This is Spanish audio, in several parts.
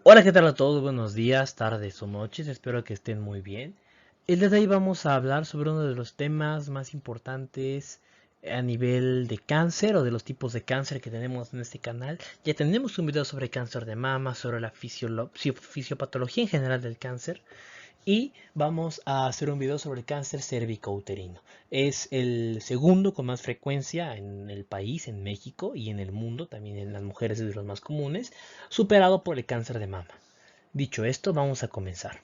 Hola, ¿qué tal a todos? Buenos días, tardes o noches, espero que estén muy bien. El día de hoy vamos a hablar sobre uno de los temas más importantes a nivel de cáncer o de los tipos de cáncer que tenemos en este canal. Ya tenemos un video sobre cáncer de mama, sobre la fisiopatología en general del cáncer. Y vamos a hacer un video sobre el cáncer cervicouterino. Es el segundo con más frecuencia en el país, en México y en el mundo, también en las mujeres es de los más comunes, superado por el cáncer de mama. Dicho esto, vamos a comenzar.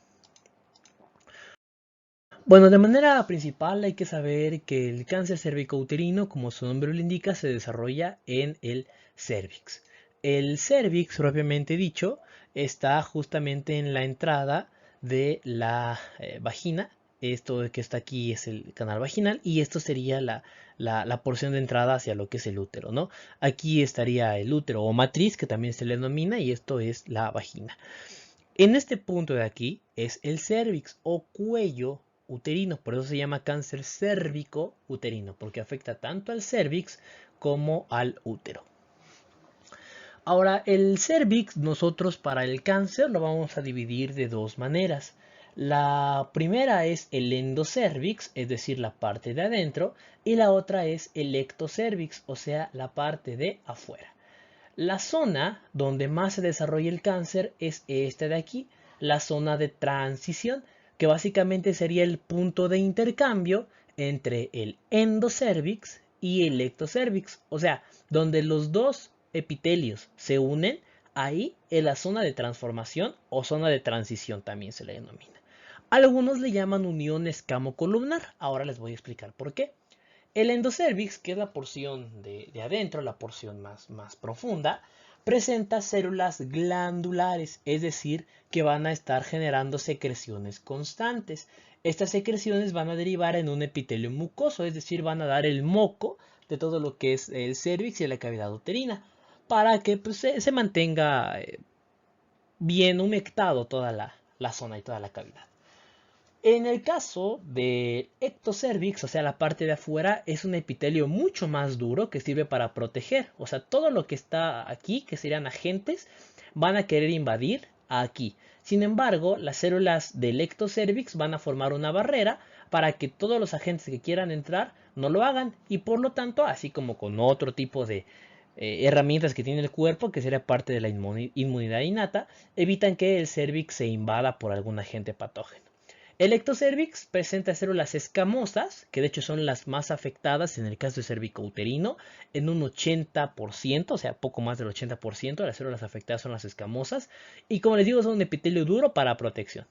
Bueno, de manera principal hay que saber que el cáncer cervicouterino, como su nombre lo indica, se desarrolla en el cérvix. El cérvix, propiamente dicho, está justamente en la entrada de la vagina. Esto que está aquí es el canal vaginal y esto sería la porción de entrada hacia lo que es el útero, ¿no? Aquí estaría el útero o matriz, que también se le denomina, y esto es la vagina. En este punto de aquí es el cérvix o cuello uterino, por eso se llama cáncer cérvico uterino, porque afecta tanto al cérvix como al útero. Ahora, el cérvix nosotros para el cáncer lo vamos a dividir de dos maneras. La primera es el endocérvix, es decir, la parte de adentro, y la otra es el ectocérvix, o sea, la parte de afuera. La zona donde más se desarrolla el cáncer es esta de aquí, la zona de transición, que básicamente sería el punto de intercambio entre el endocérvix y el ectocérvix. O sea, donde los dos epitelios se unen, ahí en la zona de transformación o zona de transición también se le denomina. Algunos le llaman unión escamocolumnar. Ahora les voy a explicar por qué. El endocérvix, que es la porción de adentro, la porción más profunda, presenta células glandulares, es decir, que van a estar generando secreciones constantes. Estas secreciones van a derivar en un epitelio mucoso, es decir, van a dar el moco de todo lo que es el cérvix y la cavidad uterina, para que pues, se mantenga bien humectado toda la zona y toda la cavidad. En el caso de ectocervix, o sea, la parte de afuera, es un epitelio mucho más duro que sirve para proteger. O sea, todo lo que está aquí, que serían agentes, van a querer invadir aquí. Sin embargo, las células del ectocervix van a formar una barrera para que todos los agentes que quieran entrar no lo hagan. Y por lo tanto, así como con otro tipo de herramientas que tiene el cuerpo, que sería parte de la inmunidad innata, evitan que el cervix se invada por algún agente patógeno. El ectocervix presenta células escamosas, que de hecho son las más afectadas en el caso de cervicouterino, en un 80%, o sea, poco más del 80% de las células afectadas son las escamosas, y como les digo, son un epitelio duro para protección.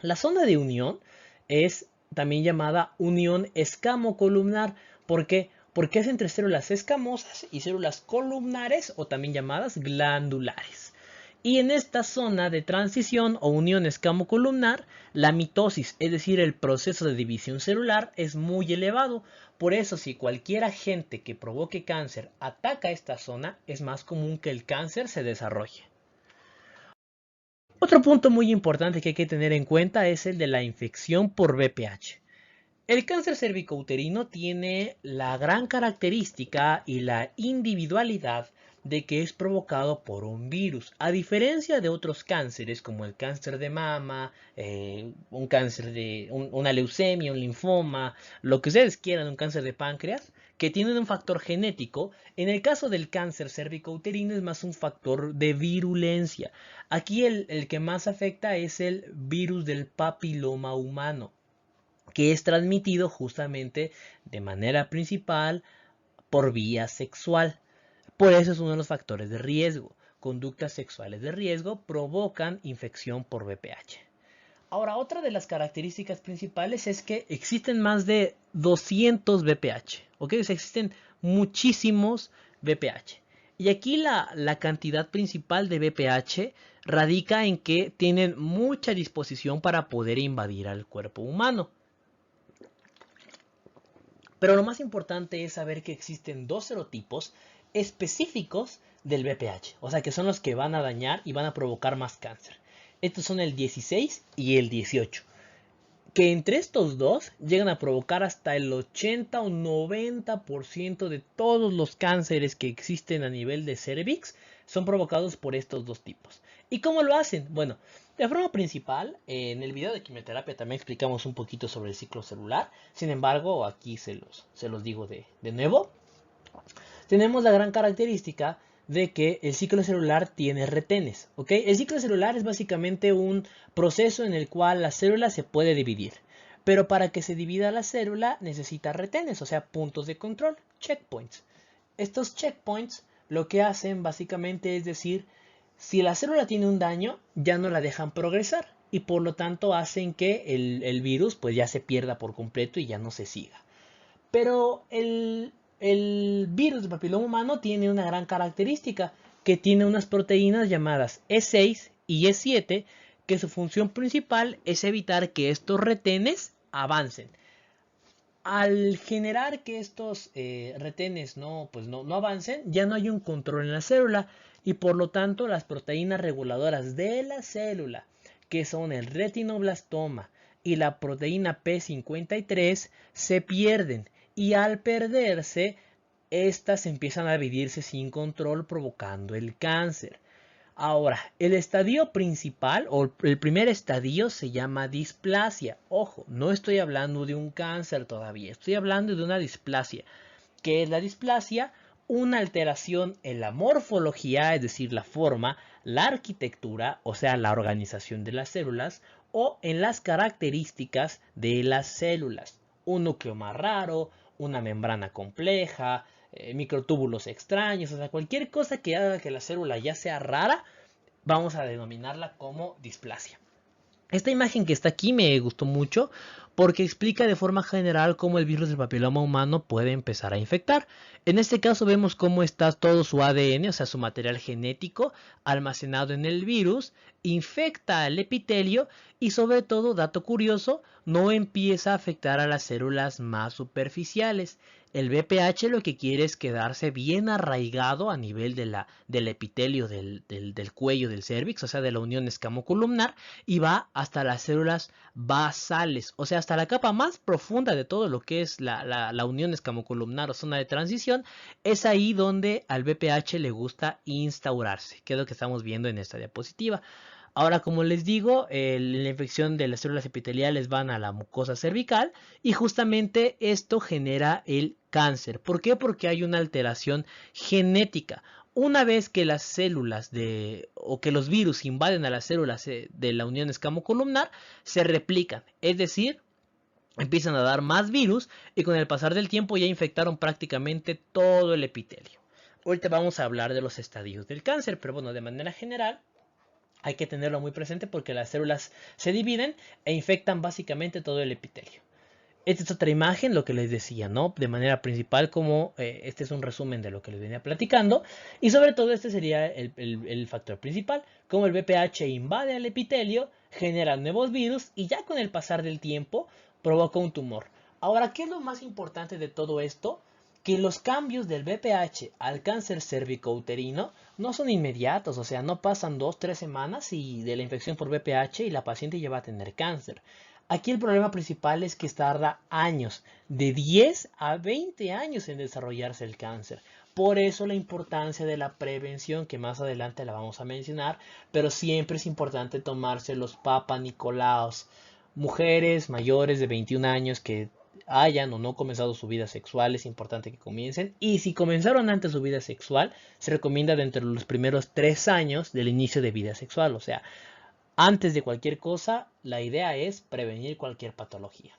La zona de unión es también llamada unión escamocolumnar. ¿Por qué? Porque es entre células escamosas y células columnares o también llamadas glandulares. Y en esta zona de transición o unión escamocolumnar, la mitosis, es decir, el proceso de división celular, es muy elevado. Por eso, si cualquier agente que provoque cáncer ataca esta zona, es más común que el cáncer se desarrolle. Otro punto muy importante que hay que tener en cuenta es el de la infección por VPH. El cáncer cervicouterino tiene la gran característica y la individualidad de que es provocado por un virus. A diferencia de otros cánceres como el cáncer de mama, un cáncer de una leucemia, un linfoma, lo que ustedes quieran, un cáncer de páncreas, que tienen un factor genético, en el caso del cáncer cervicouterino es más un factor de virulencia. Aquí el que más afecta es el virus del papiloma humano, que es transmitido justamente de manera principal por vía sexual. Por eso es uno de los factores de riesgo. Conductas sexuales de riesgo provocan infección por VPH. Ahora, otra de las características principales es que existen más de 200 VPH. ¿Ok? O sea, existen muchísimos VPH. Y aquí la cantidad principal de VPH radica en que tienen mucha disposición para poder invadir al cuerpo humano. Pero lo más importante es saber que existen dos serotipos específicos del VPH, o sea que son los que van a dañar y van a provocar más cáncer. Estos son el 16 y el 18, que entre estos dos llegan a provocar hasta el 80 o 90% de todos los cánceres que existen a nivel de cervix, son provocados por estos dos tipos. ¿Y cómo lo hacen? Bueno, de forma principal, en el video de quimioterapia también explicamos un poquito sobre el ciclo celular. Sin embargo, aquí se los digo de nuevo. Tenemos la gran característica de que el ciclo celular tiene retenes, ¿ok? El ciclo celular es básicamente un proceso en el cual la célula se puede dividir. Pero para que se divida la célula necesita retenes, o sea, puntos de control, checkpoints. Estos checkpoints lo que hacen básicamente es decir, si la célula tiene un daño, ya no la dejan progresar y por lo tanto hacen que el virus pues ya se pierda por completo y ya no se siga. Pero el virus del papiloma humano tiene una gran característica, que tiene unas proteínas llamadas E6 y E7, que su función principal es evitar que estos retenes avancen. Al generar que estos retenes no avancen, ya no hay un control en la célula y por lo tanto las proteínas reguladoras de la célula, que son el retinoblastoma y la proteína P53, se pierden y al perderse, estas empiezan a dividirse sin control provocando el cáncer. Ahora, el estadio principal o el primer estadio se llama displasia. Ojo, no estoy hablando de un cáncer todavía, estoy hablando de una displasia. ¿Qué es la displasia? Una alteración en la morfología, es decir, la forma, la arquitectura, o sea, la organización de las células, o en las características de las células. Un núcleo más raro, una membrana compleja, microtúbulos extraños, o sea, cualquier cosa que haga que la célula ya sea rara, vamos a denominarla como displasia. Esta imagen que está aquí me gustó mucho porque explica de forma general cómo el virus del papiloma humano puede empezar a infectar. En este caso vemos cómo está todo su ADN, o sea, su material genético almacenado en el virus, infecta al epitelio y sobre todo, dato curioso, no empieza a afectar a las células más superficiales. El VPH lo que quiere es quedarse bien arraigado a nivel del epitelio del cuello del cérvix, o sea, de la unión escamocolumnar, y va hasta las células basales, o sea, hasta la capa más profunda de todo lo que es la unión escamocolumnar o zona de transición. Es ahí donde al VPH le gusta instaurarse, que es lo que estamos viendo en esta diapositiva. Ahora, como les digo, la infección de las células epiteliales van a la mucosa cervical y justamente esto genera el cáncer. ¿Por qué? Porque hay una alteración genética. Una vez que las células o que los virus invaden a las células de la unión escamocolumnar, se replican. Es decir, empiezan a dar más virus y con el pasar del tiempo ya infectaron prácticamente todo el epitelio. Ahorita vamos a hablar de los estadios del cáncer, pero bueno, de manera general, hay que tenerlo muy presente porque las células se dividen e infectan básicamente todo el epitelio. Esta es otra imagen, lo que les decía, ¿no? De manera principal, como este es un resumen de lo que les venía platicando. Y sobre todo este sería el factor principal, como el VPH invade al epitelio, genera nuevos virus y ya con el pasar del tiempo provoca un tumor. Ahora, ¿qué es lo más importante de todo esto? Que los cambios del VPH al cáncer cérvico-uterino no son inmediatos, o sea, no pasan 2-3 semanas y de la infección por VPH y la paciente ya va a tener cáncer. Aquí el problema principal es que tarda años, de 10 a 20 años en desarrollarse el cáncer. Por eso la importancia de la prevención, que más adelante la vamos a mencionar, pero siempre es importante tomarse los Papa Nicolaos. Mujeres mayores de 21 años que hayan o no comenzado su vida sexual, es importante que comiencen. Y si comenzaron antes su vida sexual, se recomienda dentro de los primeros 3 años del inicio de vida sexual. O sea, antes de cualquier cosa, la idea es prevenir cualquier patología.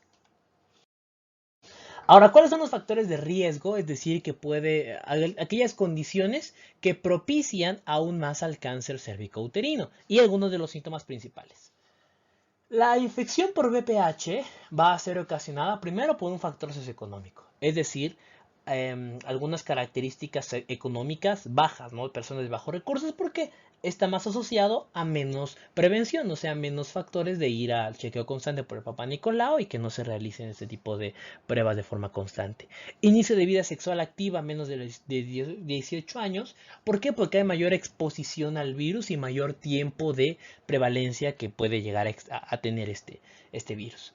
Ahora, ¿cuáles son los factores de riesgo? Es decir, aquellas condiciones que propician aún más al cáncer cérvico-uterino y algunos de los síntomas principales. La infección por VPH va a ser ocasionada primero por un factor socioeconómico, es decir, algunas características económicas bajas, ¿no? Personas de bajos recursos, porque está más asociado a menos prevención, o sea, menos factores de ir al chequeo constante por el Papá Nicolau y que no se realicen este tipo de pruebas de forma constante. Inicio de vida sexual activa a menos de 18 años. ¿Por qué? Porque hay mayor exposición al virus y mayor tiempo de prevalencia que puede llegar a tener este virus.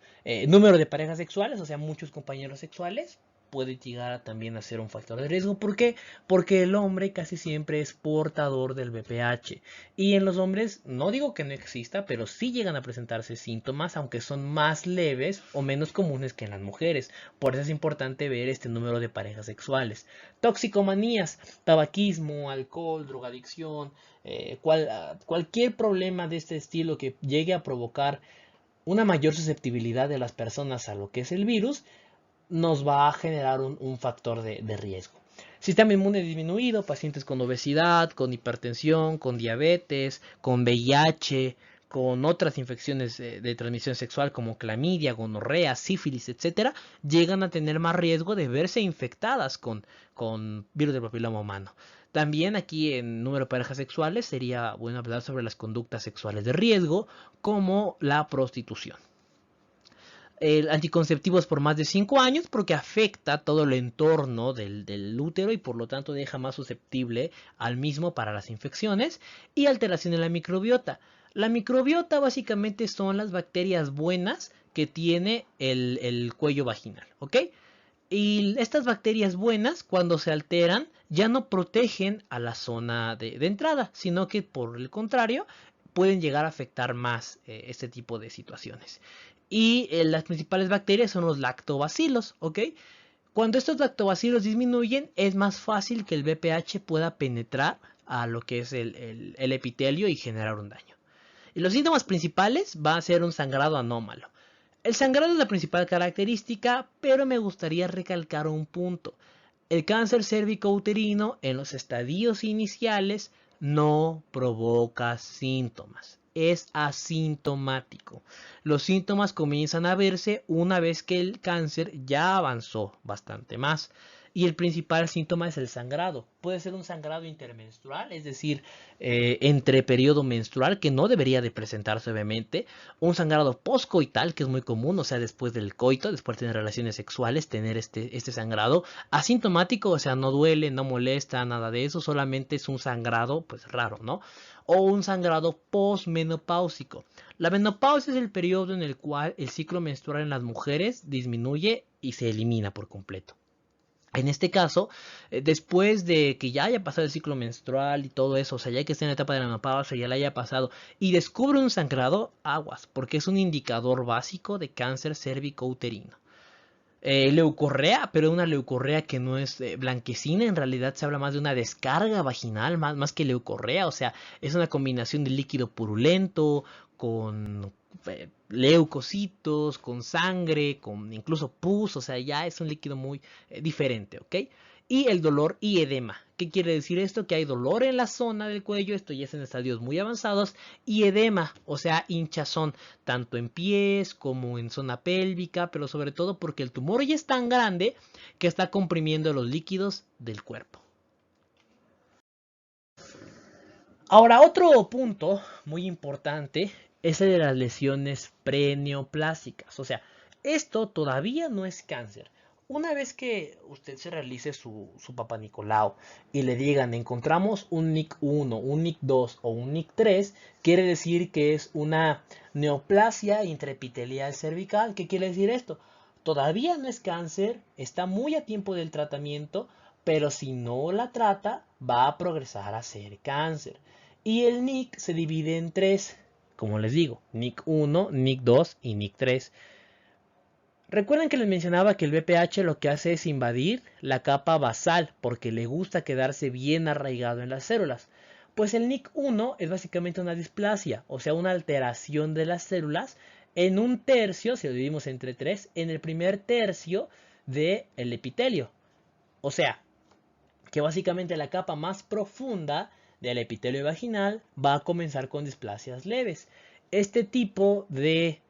Número de parejas sexuales, o sea, muchos compañeros sexuales. puede llegar también a ser un factor de riesgo. ¿Por qué? Porque el hombre casi siempre es portador del VPH. Y en los hombres, no digo que no exista, pero sí llegan a presentarse síntomas, aunque son más leves o menos comunes que en las mujeres. Por eso es importante ver este número de parejas sexuales. Toxicomanías, tabaquismo, alcohol, drogadicción, cualquier problema de este estilo que llegue a provocar una mayor susceptibilidad de las personas a lo que es el virus, nos va a generar un factor de riesgo. Sistema inmune disminuido, pacientes con obesidad, con hipertensión, con diabetes, con VIH, con otras infecciones de transmisión sexual como clamidia, gonorrea, sífilis, etcétera, llegan a tener más riesgo de verse infectadas con virus del papiloma humano. También aquí en número de parejas sexuales sería bueno hablar sobre las conductas sexuales de riesgo como la prostitución. Anticonceptivos por más de 5 años porque afecta todo el entorno del útero y por lo tanto deja más susceptible al mismo para las infecciones y alteración en la microbiota. La microbiota básicamente son las bacterias buenas que tiene el cuello vaginal, ¿ok? Y estas bacterias buenas, cuando se alteran, ya no protegen a la zona de entrada, sino que por el contrario, pueden llegar a afectar más este tipo de situaciones. Y las principales bacterias son los lactobacilos, ¿ok? Cuando estos lactobacilos disminuyen, es más fácil que el VPH pueda penetrar a lo que es el epitelio y generar un daño. Y los síntomas principales van a ser un sangrado anómalo. El sangrado es la principal característica, pero me gustaría recalcar un punto. El cáncer cérvico-uterino en los estadios iniciales no provoca síntomas. Es asintomático. Los síntomas comienzan a verse una vez que el cáncer ya avanzó bastante más. Y el principal síntoma es el sangrado. Puede ser un sangrado intermenstrual, es decir, entre periodo menstrual, que no debería de presentarse obviamente. Un sangrado postcoital, que es muy común, o sea, después del coito, después de tener relaciones sexuales, tener este sangrado. Asintomático, o sea, no duele, no molesta, nada de eso, solamente es un sangrado, pues raro, ¿no? O un sangrado postmenopáusico. La menopausia es el periodo en el cual el ciclo menstrual en las mujeres disminuye y se elimina por completo. En este caso, después de que ya haya pasado el ciclo menstrual y todo eso, o sea, ya que esté en la etapa de la menopausia, ya la haya pasado, y descubre un sangrado, aguas, porque es un indicador básico de cáncer cérvico-uterino. Leucorrea, pero una leucorrea que no es blanquecina, en realidad se habla más de una descarga vaginal, más que leucorrea, o sea, es una combinación de líquido purulento con leucocitos, con sangre, con incluso pus, o sea, ya es un líquido muy diferente, ¿ok? Y el dolor y edema. ¿Qué quiere decir esto? Que hay dolor en la zona del cuello, esto ya es en estadios muy avanzados, y edema, o sea, hinchazón, tanto en pies como en zona pélvica, pero sobre todo porque el tumor ya es tan grande que está comprimiendo los líquidos del cuerpo. Ahora, otro punto muy importante es el de las lesiones preneoplásicas. O sea, esto todavía no es cáncer. Una vez que usted se realice su Papá Nicolau y le digan encontramos un NIC1, un NIC2 o un NIC3, quiere decir que es una neoplasia intraepitelial cervical. ¿Qué quiere decir esto? Todavía no es cáncer, está muy a tiempo del tratamiento, pero si no la trata va a progresar a ser cáncer. Y el NIC se divide en tres, como les digo, NIC1, NIC2 y NIC3. Recuerden que les mencionaba que el VPH lo que hace es invadir la capa basal porque le gusta quedarse bien arraigado en las células. Pues el NIC1 es básicamente una displasia, o sea, una alteración de las células en un tercio, si lo dividimos entre tres, en el primer tercio del epitelio. O sea, que básicamente la capa más profunda del epitelio vaginal va a comenzar con displasias leves. Este tipo de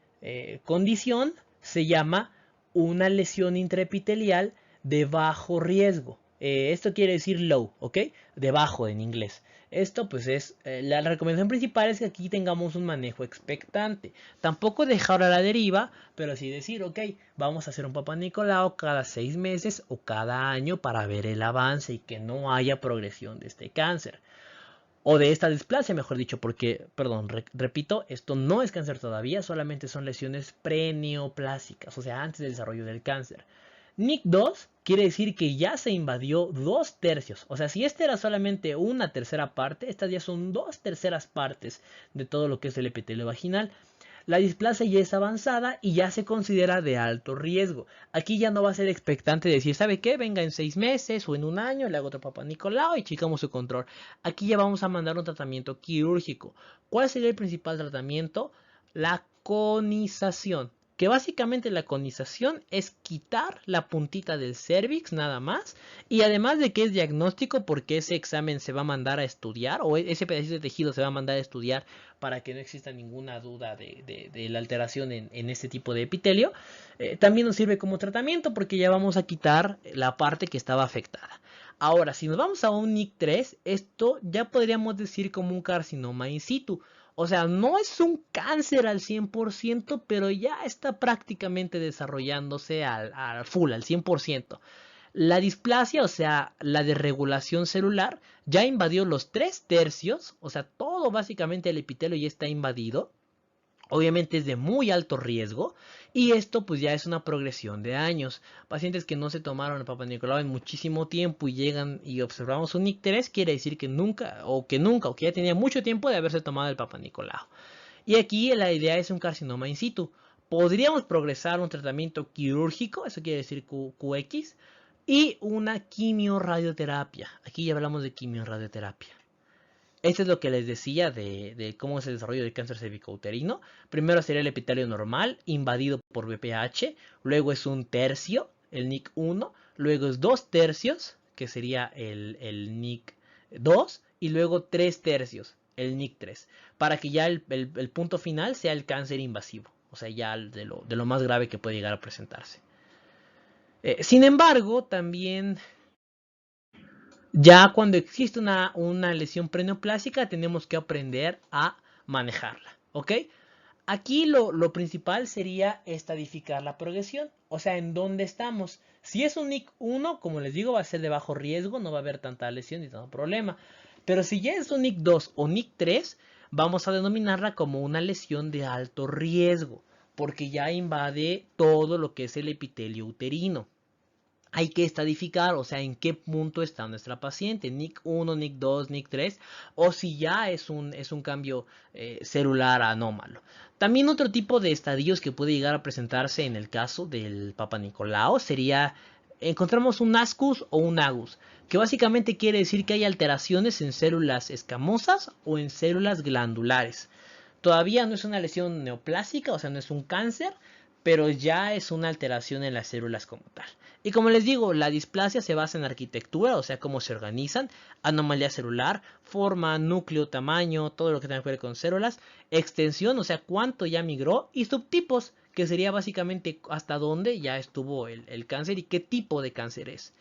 condición se llama una lesión intraepitelial de bajo riesgo. Esto quiere decir low, ¿ok? De bajo en inglés. Esto pues es, la recomendación principal es que aquí tengamos un manejo expectante. Tampoco dejar a la deriva, pero sí decir, ok, vamos a hacer un Papá Nicolau cada 6 meses o cada año para ver el avance y que no haya progresión de este cáncer. O de esta displasia, mejor dicho, porque, perdón, repito, esto no es cáncer todavía, solamente son lesiones preneoplásicas, o sea, antes del desarrollo del cáncer. NIC 2 quiere decir que ya se invadió 2/3. O sea, si este era solamente una tercera parte, estas ya son 2/3 partes de todo lo que es el epitelio vaginal. La displasia ya es avanzada y ya se considera de alto riesgo. Aquí ya no va a ser expectante de decir, ¿sabe qué? Venga en 6 meses o en un año, le hago otro Papá Nicolau y checamos su control. Aquí ya vamos a mandar un tratamiento quirúrgico. ¿Cuál sería el principal tratamiento? La conización. Que básicamente la conización es quitar la puntita del cervix nada más. Y además de que es diagnóstico porque ese examen se va a mandar a estudiar o ese pedacito de tejido se va a mandar a estudiar para que no exista ninguna duda de la alteración en este tipo de epitelio. También nos sirve como tratamiento porque ya vamos a quitar la parte que estaba afectada. Ahora, si nos vamos a un NIC3, esto ya podríamos decir como un carcinoma in situ. O sea, no es un cáncer al 100%, pero ya está prácticamente desarrollándose al full, al 100%. La displasia, o sea, la desregulación celular, ya invadió los 3/3, o sea, todo básicamente el epitelio ya está invadido. Obviamente es de muy alto riesgo y esto pues ya es una progresión de años. Pacientes que no se tomaron el Papa Nicolau en muchísimo tiempo y llegan y observamos un icterés, quiere decir que nunca, o que ya tenía mucho tiempo de haberse tomado el Papa Nicolau. Y aquí la idea es un carcinoma in situ. Podríamos progresar un tratamiento quirúrgico, eso quiere decir QX, y una quimioradioterapia. Aquí ya hablamos de quimioradioterapia. Esto es lo que les decía de cómo es el desarrollo del cáncer cervicouterino. Primero sería el epitelio normal, invadido por BPH. Luego es un tercio, el NIC 1. Luego es 2/3, que sería el NIC 2. Y luego 3/3, el NIC 3. Para que ya el punto final sea el cáncer invasivo. O sea, ya de lo más grave que puede llegar a presentarse. Sin embargo, también ya cuando existe una lesión preneoplásica tenemos que aprender a manejarla, ¿ok? Aquí lo principal sería estadificar la progresión, o sea, en dónde estamos. Si es un NIC 1, como les digo, va a ser de bajo riesgo, no va a haber tanta lesión ni tanto problema. Pero si ya es un NIC 2 o NIC 3, vamos a denominarla como una lesión de alto riesgo, porque ya invade todo lo que es el epitelio uterino. Hay que estadificar, o sea, en qué punto está nuestra paciente, NIC 1, NIC 2, NIC 3, o si ya es un cambio celular anómalo. También otro tipo de estadios que puede llegar a presentarse en el caso del Papa Nicolau sería, encontramos un ascus o un agus, que básicamente quiere decir que hay alteraciones en células escamosas o en células glandulares. Todavía no es una lesión neoplásica, o sea, no es un cáncer, pero ya es una alteración en las células como tal. Y como les digo, la displasia se basa en arquitectura, o sea, cómo se organizan, anomalía celular, forma, núcleo, tamaño, todo lo que tenga que ver con células, extensión, o sea, cuánto ya migró, y subtipos, que sería básicamente hasta dónde ya estuvo el cáncer y qué tipo de cáncer es.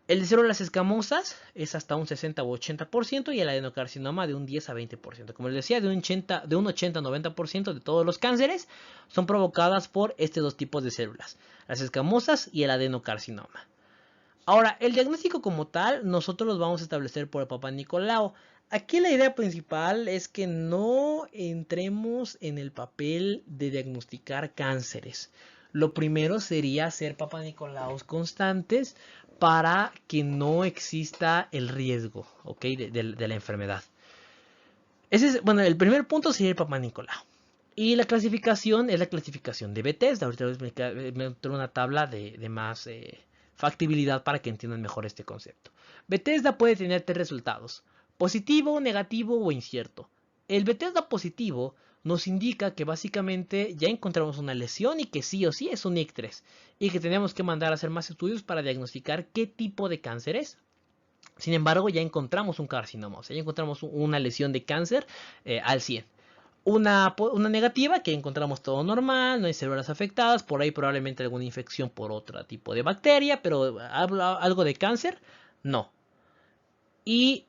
El de células escamosas es hasta un 60 u 80% y el adenocarcinoma de un 10 a 20%. Como les decía, de un 80 a 90% de todos los cánceres son provocadas por estos dos tipos de células, las escamosas y el adenocarcinoma. Ahora, el diagnóstico como tal, nosotros los vamos a establecer por el Papa Nicolau. Aquí la idea principal es que no entremos en el papel de diagnosticar cánceres. Lo primero sería hacer Papa Nicolaus constantes para que no exista el riesgo, ¿ok? de la enfermedad. Ese es, bueno, el primer punto sería el Papa Nicolau. Y la clasificación es la clasificación de Bethesda. Ahorita les voy a meter una tabla de más factibilidad para que entiendan mejor este concepto. Bethesda puede tener tres resultados: positivo, negativo o incierto. El Bethesda positivo nos indica que básicamente ya encontramos una lesión y que sí o sí es un NIC3 y que tenemos que mandar a hacer más estudios para diagnosticar qué tipo de cáncer es. Sin embargo, ya encontramos un carcinoma, o sea, ya encontramos una lesión de cáncer al 100. Una negativa, que encontramos todo normal, no hay células afectadas, por ahí probablemente alguna infección por otro tipo de bacteria, pero algo de cáncer, no. Y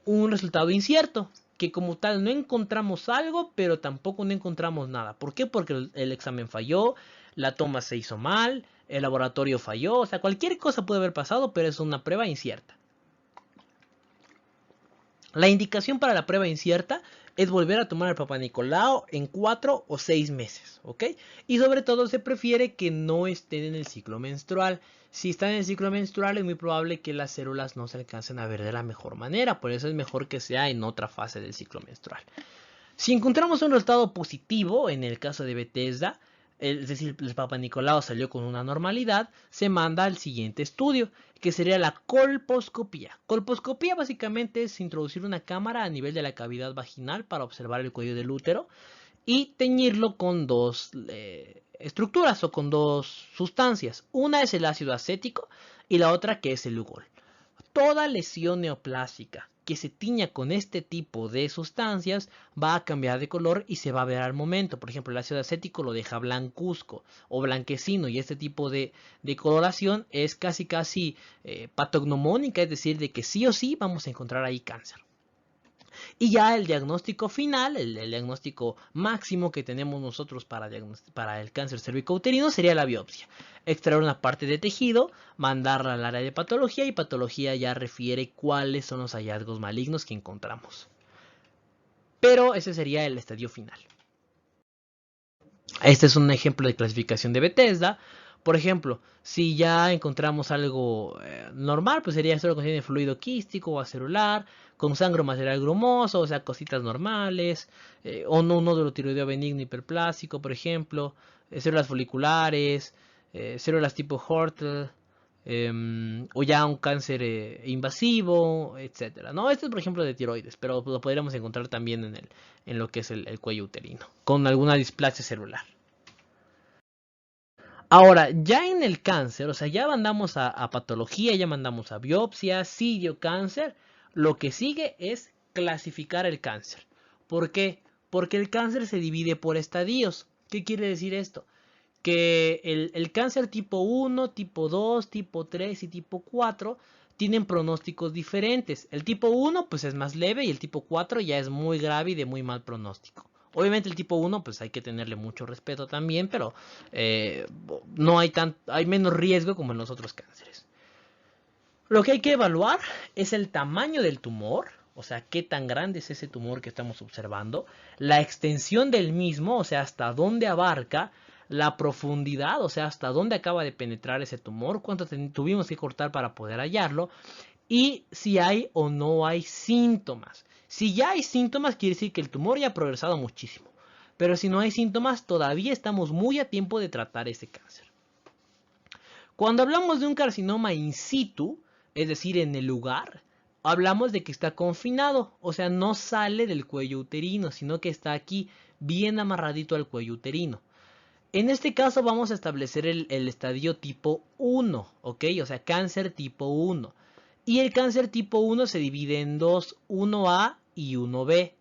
un resultado incierto, que como tal no encontramos algo, pero tampoco no encontramos nada. ¿Por qué? Porque el examen falló, la toma se hizo mal, el laboratorio falló, o sea, cualquier cosa puede haber pasado, pero es una prueba incierta. La indicación para la prueba incierta es volver a tomar el Papa Nicolau en 4 o 6 meses, ¿ok? Y sobre todo se prefiere que no estén en el ciclo menstrual. Si están en el ciclo menstrual es muy probable que las células no se alcancen a ver de la mejor manera, por eso es mejor que sea en otra fase del ciclo menstrual. Si encontramos un resultado positivo, en el caso de Bethesda, es decir, el Papa Nicolau salió con una normalidad, se manda al siguiente estudio, que sería la colposcopía. Colposcopía básicamente es introducir una cámara a nivel de la cavidad vaginal para observar el cuello del útero y teñirlo con dos estructuras o con dos sustancias. Una es el ácido acético y la otra que es el Lugol. Toda lesión neoplástica que se tiña con este tipo de sustancias va a cambiar de color y se va a ver al momento. Por ejemplo, el ácido acético lo deja blancuzco o blanquecino, y este tipo de coloración es casi patognomónica, es decir, de que sí o sí vamos a encontrar ahí cáncer. Y ya el diagnóstico final, el diagnóstico máximo que tenemos nosotros para el cáncer cervicouterino sería la biopsia. Extraer una parte de tejido, mandarla al área de patología, y patología ya refiere cuáles son los hallazgos malignos que encontramos. Pero ese sería el estadio final. Este es un ejemplo de clasificación de Bethesda. Por ejemplo, si ya encontramos algo normal, pues sería solo contiene fluido quístico o acelular, con sangre o material grumoso, o sea, cositas normales, o no un nódulo tiroideo benigno hiperplásico, por ejemplo, células foliculares, células tipo Hortel, o ya un cáncer invasivo, etcétera, ¿no? Este es por ejemplo de tiroides, pero lo podríamos encontrar también en lo que es el cuello uterino, con alguna displasia celular. Ahora, ya en el cáncer, o sea, ya mandamos a patología, ya mandamos a biopsia, sí dio cáncer, lo que sigue es clasificar el cáncer. ¿Por qué? Porque el cáncer se divide por estadios. ¿Qué quiere decir esto? Que el cáncer tipo 1, tipo 2, tipo 3 y tipo 4 tienen pronósticos diferentes. El tipo 1 pues es más leve y el tipo 4 ya es muy grave y de muy mal pronóstico. Obviamente el tipo 1 pues hay que tenerle mucho respeto también, pero no hay menos riesgo como en los otros cánceres. Lo que hay que evaluar es el tamaño del tumor, o sea, qué tan grande es ese tumor que estamos observando, la extensión del mismo, o sea, hasta dónde abarca, la profundidad, o sea, hasta dónde acaba de penetrar ese tumor, cuánto tuvimos que cortar para poder hallarlo, y si hay o no hay síntomas. Si ya hay síntomas, quiere decir que el tumor ya ha progresado muchísimo. Pero si no hay síntomas, todavía estamos muy a tiempo de tratar ese cáncer. Cuando hablamos de un carcinoma in situ, es decir, en el lugar, hablamos de que está confinado, o sea, no sale del cuello uterino, sino que está aquí bien amarradito al cuello uterino. En este caso vamos a establecer el estadio tipo 1, ¿ok? O sea, cáncer tipo 1. Y el cáncer tipo 1 se divide en dos, 1A y 1B.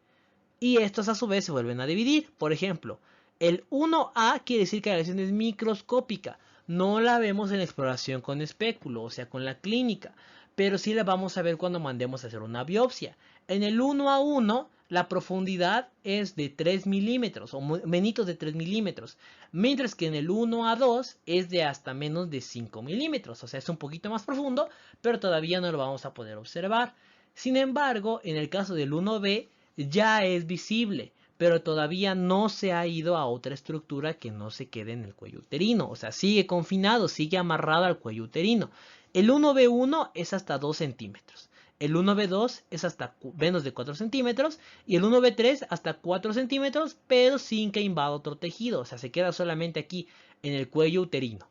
Y estos a su vez se vuelven a dividir. Por ejemplo, el 1A quiere decir que la lesión es microscópica. No la vemos en exploración con espéculo, o sea, con la clínica. Pero sí la vamos a ver cuando mandemos a hacer una biopsia. En el 1A1, la profundidad es de 3 milímetros, o menitos de 3 milímetros. Mientras que en el 1A2 es de hasta menos de 5 milímetros. O sea, es un poquito más profundo, pero todavía no lo vamos a poder observar. Sin embargo, en el caso del 1B, ya es visible, pero todavía no se ha ido a otra estructura que no se quede en el cuello uterino. O sea, sigue confinado, sigue amarrado al cuello uterino. El 1B1 es hasta 2 centímetros. El 1B2 es hasta menos de 4 centímetros. Y el 1B3 hasta 4 centímetros, pero sin que invada otro tejido. O sea, se queda solamente aquí en el cuello uterino.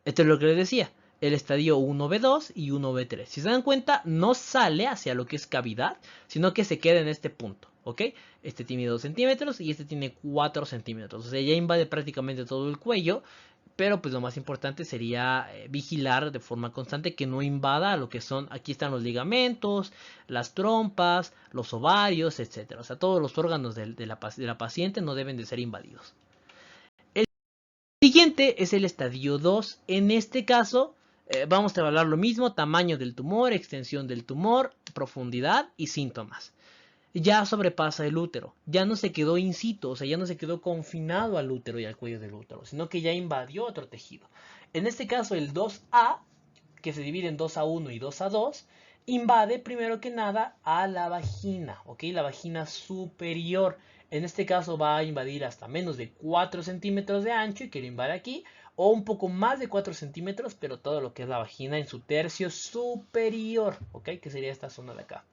Esto es lo que les decía. El estadio 1B2 y 1B3. Si se dan cuenta, no sale hacia lo que es cavidad, sino que se queda en este punto, ¿ok? Este tiene 2 centímetros y este tiene 4 centímetros. O sea, ya invade prácticamente todo el cuello, pero pues lo más importante sería vigilar de forma constante que no invada lo que son, aquí están los ligamentos, las trompas, los ovarios, etc. O sea, todos los órganos de la paciente no deben de ser invadidos. El siguiente es el estadio 2. En este caso vamos a evaluar lo mismo: tamaño del tumor, extensión del tumor, profundidad y síntomas. Ya sobrepasa el útero, ya no se quedó in situ, o sea, ya no se quedó confinado al útero y al cuello del útero, sino que ya invadió otro tejido. En este caso el 2A, que se divide en 2A1 y 2A2, invade primero que nada a la vagina, ¿ok? La vagina superior. En este caso va a invadir hasta menos de 4 centímetros de ancho y que lo invade aquí, o un poco más de 4 centímetros, pero todo lo que es la vagina en su tercio superior, ¿ok? Que sería esta zona de acá.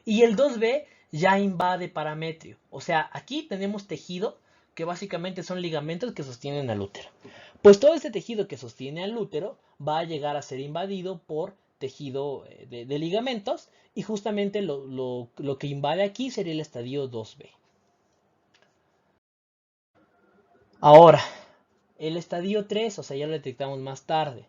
Y el 2B ya invade parametrio, o sea, aquí tenemos tejido que básicamente son ligamentos que sostienen al útero. Pues todo este tejido que sostiene al útero va a llegar a ser invadido por tejido de ligamentos y justamente lo que invade aquí sería el estadio 2B. Ahora, el estadio 3, o sea, ya lo detectamos más tarde.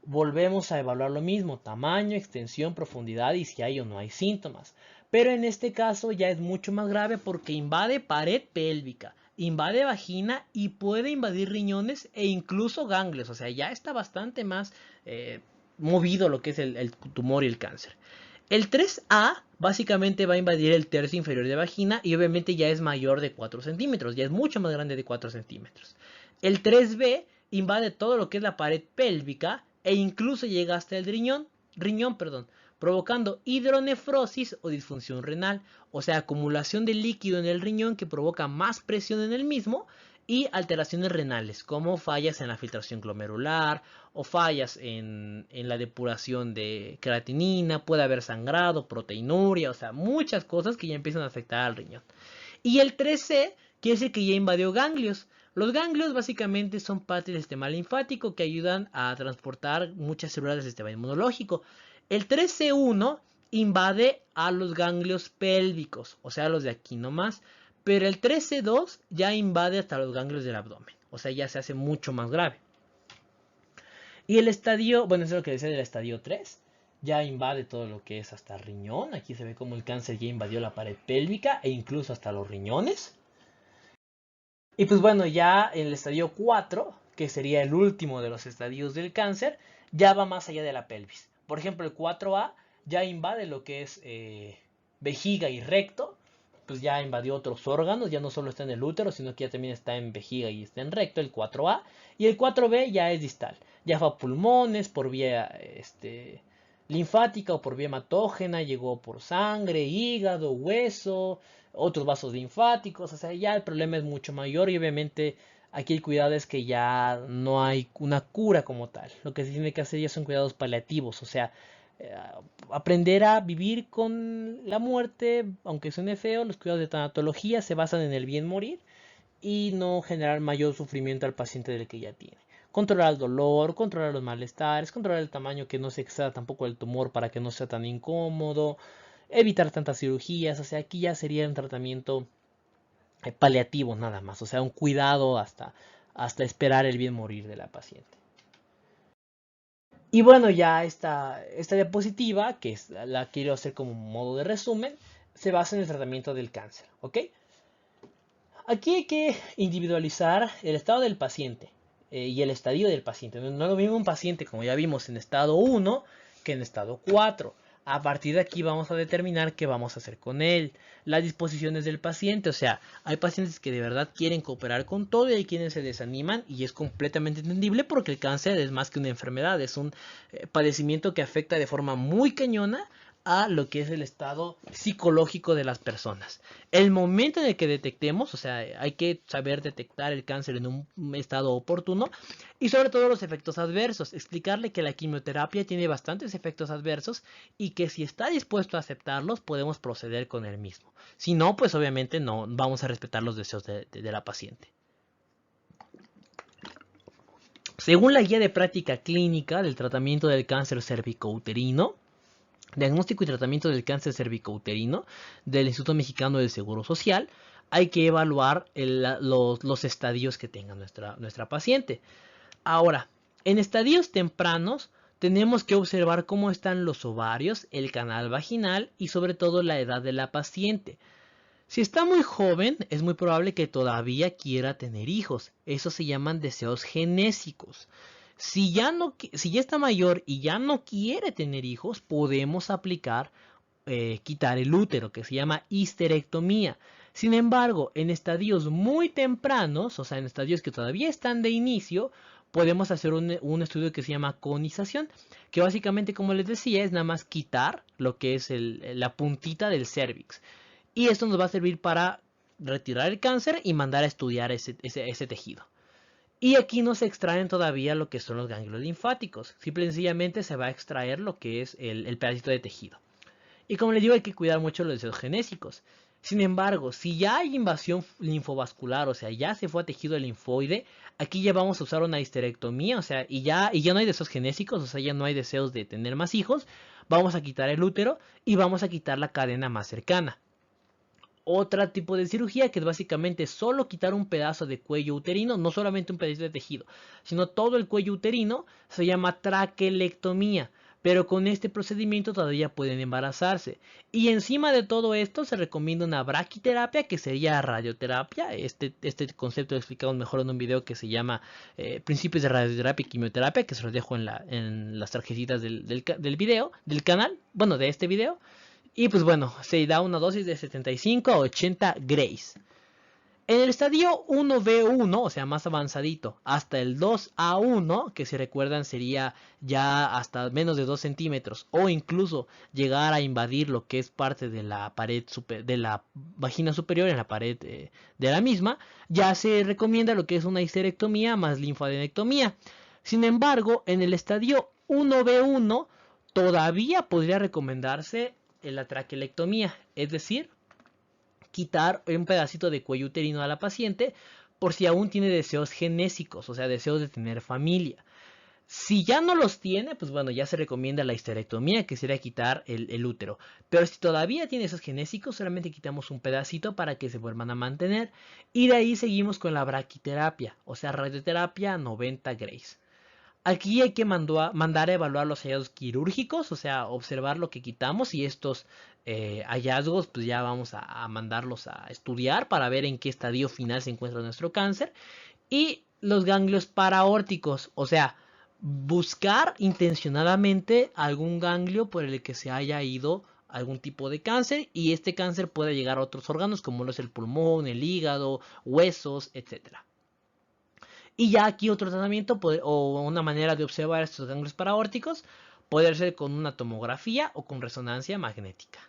Volvemos a evaluar lo mismo, tamaño, extensión, profundidad y si hay o no hay síntomas. Pero en este caso ya es mucho más grave porque invade pared pélvica, invade vagina y puede invadir riñones e incluso ganglios. O sea, ya está bastante más movido lo que es el tumor y el cáncer. El 3A básicamente va a invadir el tercio inferior de vagina y obviamente ya es mayor de 4 centímetros, ya es mucho más grande de 4 centímetros. El 3B invade todo lo que es la pared pélvica e incluso llega hasta el riñón, provocando hidronefrosis o disfunción renal, o sea, acumulación de líquido en el riñón que provoca más presión en el mismo y alteraciones renales, como fallas en la filtración glomerular o fallas en la depuración de creatinina, puede haber sangrado, proteinuria, o sea, muchas cosas que ya empiezan a afectar al riñón. Y el 3C quiere decir que ya invadió ganglios. Los ganglios básicamente son parte del sistema linfático que ayudan a transportar muchas células del sistema inmunológico. El 3C1 invade a los ganglios pélvicos, o sea, los de aquí nomás. Pero el 3C2 ya invade hasta los ganglios del abdomen, o sea, ya se hace mucho más grave. Y el estadio, bueno, eso es lo que decía del estadio 3, ya invade todo lo que es hasta riñón. Aquí se ve como el cáncer ya invadió la pared pélvica e incluso hasta los riñones. Y pues bueno, ya en el estadio 4, que sería el último de los estadios del cáncer, ya va más allá de la pelvis. Por ejemplo, el 4A ya invade lo que es vejiga y recto, pues ya invadió otros órganos, ya no solo está en el útero, sino que ya también está en vejiga y está en recto, el 4A. Y el 4B ya es distal, ya fue a pulmones por vía linfática o por vía hematógena, llegó por sangre, hígado, hueso, otros vasos linfáticos, o sea, ya el problema es mucho mayor y obviamente aquí el cuidado es que ya no hay una cura como tal. Lo que se tiene que hacer ya son cuidados paliativos, o sea, eh, aprender a vivir con la muerte, aunque suene feo, los cuidados de tanatología se basan en el bien morir y no generar mayor sufrimiento al paciente del que ya tiene. Controlar el dolor, controlar los malestares, controlar el tamaño que no se exceda tampoco el tumor para que no sea tan incómodo, evitar tantas cirugías, o sea, aquí ya sería un tratamiento paliativo nada más, o sea, un cuidado hasta esperar el bien morir de la paciente. Y bueno, ya esta diapositiva, que la quiero hacer como modo de resumen, se basa en el tratamiento del cáncer, ¿ok? Aquí hay que individualizar el estado del paciente y el estadio del paciente. No es lo mismo un paciente, como ya vimos, en estado 1 que en estado 4. A partir de aquí vamos a determinar qué vamos a hacer con él, las disposiciones del paciente. O sea, hay pacientes que de verdad quieren cooperar con todo y hay quienes se desaniman y es completamente entendible porque el cáncer es más que una enfermedad, es un padecimiento que afecta de forma muy cañona a lo que es el estado psicológico de las personas. El momento en el que detectemos, o sea, hay que saber detectar el cáncer en un estado oportuno y sobre todo los efectos adversos. Explicarle que la quimioterapia tiene bastantes efectos adversos y que si está dispuesto a aceptarlos podemos proceder con el mismo. Si no, pues obviamente no vamos a respetar los deseos de la paciente. Según la guía de práctica clínica del tratamiento del cáncer cervicouterino, diagnóstico y tratamiento del cáncer cervicouterino del Instituto Mexicano del Seguro Social, hay que evaluar los estadios que tenga nuestra paciente. Ahora, en estadios tempranos tenemos que observar cómo están los ovarios, el canal vaginal y sobre todo la edad de la paciente. Si está muy joven, es muy probable que todavía quiera tener hijos. Eso se llaman deseos genésicos. Si ya está mayor y ya no quiere tener hijos, podemos aplicar, quitar el útero, que se llama histerectomía. Sin embargo, en estadios muy tempranos, o sea, en estadios que todavía están de inicio, podemos hacer un estudio que se llama conización, que básicamente, como les decía, es nada más quitar lo que es la puntita del cérvix. Y esto nos va a servir para retirar el cáncer y mandar a estudiar ese tejido. Y aquí no se extraen todavía lo que son los ganglios linfáticos. Simple y sencillamente se va a extraer lo que es el pedacito de tejido. Y como les digo, hay que cuidar mucho los deseos genésicos. Sin embargo, si ya hay invasión linfovascular, o sea, ya se fue a tejido linfoide, aquí ya vamos a usar una histerectomía, o sea, y ya no hay deseos genésicos, o sea, ya no hay deseos de tener más hijos. Vamos a quitar el útero y vamos a quitar la cadena más cercana. Otro tipo de cirugía que es básicamente solo quitar un pedazo de cuello uterino, no solamente un pedacito de tejido, sino todo el cuello uterino, se llama traquelectomía. Pero con este procedimiento todavía pueden embarazarse. Y encima de todo esto se recomienda una braquiterapia, que sería radioterapia. Este concepto lo explicamos mejor en un video que se llama Principios de radioterapia y quimioterapia, que se los dejo en las tarjetitas del video, del canal, bueno, de este video. Y pues bueno, se da una dosis de 75 a 80 grays. En el estadio 1B1, o sea, más avanzadito, hasta el 2A1, que si recuerdan sería ya hasta menos de 2 centímetros, o incluso llegar a invadir lo que es parte de la pared de la vagina superior, en la pared de la misma, ya se recomienda lo que es una histerectomía más linfadenectomía. Sin embargo, en el estadio 1B1 todavía podría recomendarse la traquelectomía, es decir, quitar un pedacito de cuello uterino a la paciente por si aún tiene deseos genésicos, o sea, deseos de tener familia. Si ya no los tiene, pues bueno, ya se recomienda la histerectomía, que sería quitar el útero. Pero si todavía tiene esos genésicos, solamente quitamos un pedacito para que se vuelvan a mantener. Y de ahí seguimos con la braquiterapia, o sea, radioterapia 90 grays. Aquí hay que mandar a evaluar los hallazgos quirúrgicos, o sea, observar lo que quitamos, y estos hallazgos pues ya vamos a mandarlos a estudiar para ver en qué estadio final se encuentra nuestro cáncer. Y los ganglios paraórticos, o sea, buscar intencionadamente algún ganglio por el que se haya ido algún tipo de cáncer, y este cáncer puede llegar a otros órganos como lo es el pulmón, el hígado, huesos, etcétera. Y ya aquí otro tratamiento o una manera de observar estos ganglios paraórticos puede ser con una tomografía o con resonancia magnética.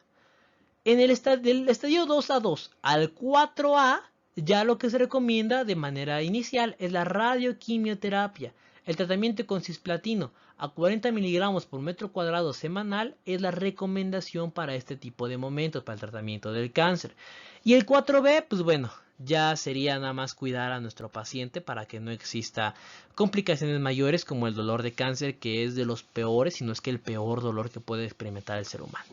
En el del estadio 2A2 al 4A, ya lo que se recomienda de manera inicial es la radioquimioterapia. El tratamiento con cisplatino a 40 miligramos por metro cuadrado semanal es la recomendación para este tipo de momentos, para el tratamiento del cáncer. Y el 4B, pues bueno, ya sería nada más cuidar a nuestro paciente para que no exista complicaciones mayores como el dolor de cáncer, que es de los peores, si no es que el peor dolor que puede experimentar el ser humano.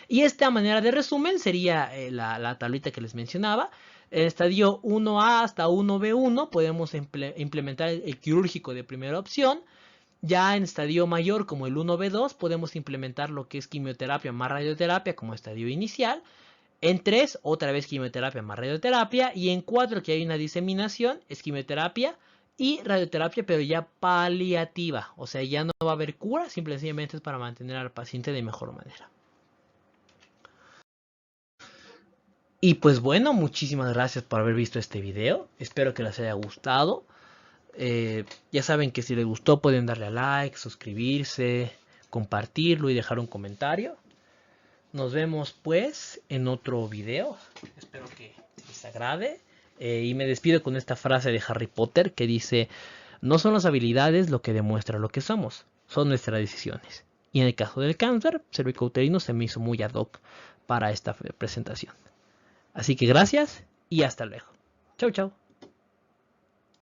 Y esta manera de resumen sería la tablita que les mencionaba. En el estadio 1A hasta 1B1 podemos implementar el quirúrgico de primera opción. Ya en estadio mayor como el 1B2 podemos implementar lo que es quimioterapia más radioterapia como estadio inicial. En 3, otra vez quimioterapia más radioterapia. Y en 4, que hay una diseminación, es quimioterapia y radioterapia, pero ya paliativa. O sea, ya no va a haber cura, simplemente es para mantener al paciente de mejor manera. Y pues bueno, muchísimas gracias por haber visto este video. Espero que les haya gustado. Ya saben que si les gustó pueden darle a like, suscribirse, compartirlo y dejar un comentario. Nos vemos pues en otro video. Espero que les agrade. Y me despido con esta frase de Harry Potter que dice: no son las habilidades lo que demuestra lo que somos, son nuestras decisiones. Y en el caso del cáncer cervicouterino se me hizo muy ad hoc para esta presentación. Así que gracias y hasta luego. Chau, chau.